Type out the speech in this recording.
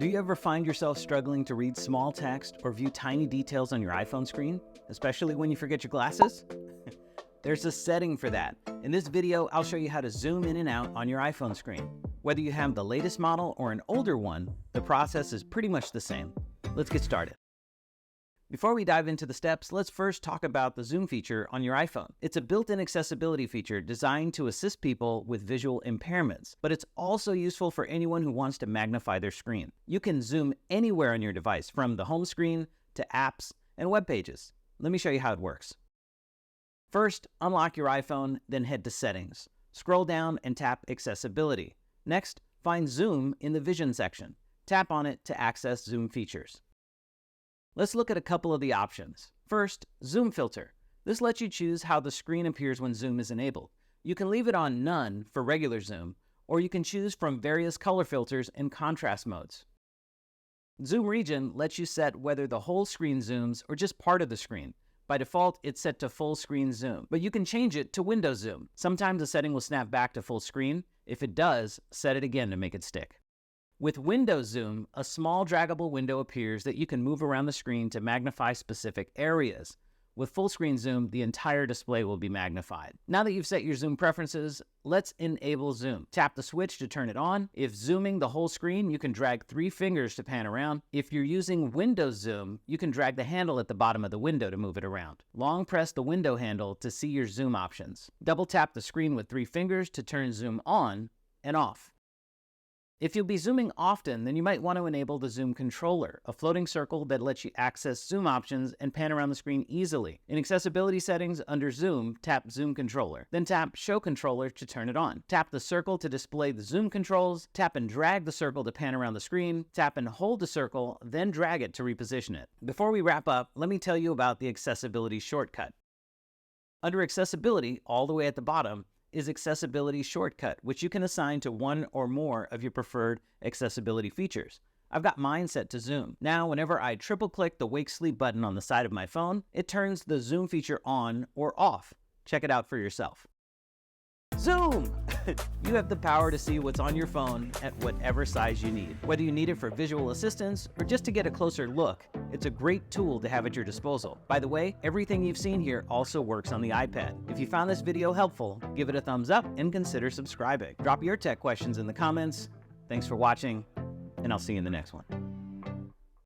Do you ever find yourself struggling to read small text or view tiny details on your iPhone screen, especially when you forget your glasses? There's a setting for that. In this video, I'll show you how to zoom in and out on your iPhone screen. Whether you have the latest model or an older one, the process is pretty much the same. Let's get started. Before we dive into the steps, let's first talk about the zoom feature on your iPhone. It's a built-in accessibility feature designed to assist people with visual impairments, but it's also useful for anyone who wants to magnify their screen. You can zoom anywhere on your device, from the home screen to apps and web pages. Let me show you how it works. First, unlock your iPhone, then head to Settings. Scroll down and tap Accessibility. Next, find Zoom in the Vision section. Tap on it to access zoom features. Let's look at a couple of the options. First, Zoom Filter. This lets you choose how the screen appears when zoom is enabled. You can leave it on None for regular zoom, or you can choose from various color filters and contrast modes. Zoom Region lets you set whether the whole screen zooms or just part of the screen. By default, it's set to full screen zoom, but you can change it to window zoom. Sometimes the setting will snap back to full screen. If it does, set it again to make it stick. With window zoom, a small draggable window appears that you can move around the screen to magnify specific areas. With full screen zoom, the entire display will be magnified. Now that you've set your zoom preferences, let's enable zoom. Tap the switch to turn it on. If zooming the whole screen, you can drag 3 fingers to pan around. If you're using window zoom, you can drag the handle at the bottom of the window to move it around. Long press the window handle to see your zoom options. Double tap the screen with 3 fingers to turn zoom on and off. If you'll be zooming often, then you might want to enable the Zoom Controller, a floating circle that lets you access zoom options and pan around the screen easily. In Accessibility Settings, under Zoom, tap Zoom Controller. Then tap Show Controller to turn it on. Tap the circle to display the zoom controls. Tap and drag the circle to pan around the screen. Tap and hold the circle, then drag it to reposition it. Before we wrap up, let me tell you about the Accessibility shortcut. Under Accessibility, all the way at the bottom, is Accessibility Shortcut, which you can assign to one or more of your preferred accessibility features. I've got mine set to zoom. Now, whenever I triple-click the Wake Sleep button on the side of my phone, it turns the zoom feature on or off. Check it out for yourself. Zoom! You have the power to see what's on your phone at whatever size you need. Whether you need it for visual assistance or just to get a closer look, it's a great tool to have at your disposal. By the way, everything you've seen here also works on the iPad. If you found this video helpful, give it a thumbs up and consider subscribing. Drop your tech questions in the comments. Thanks for watching, and I'll see you in the next one.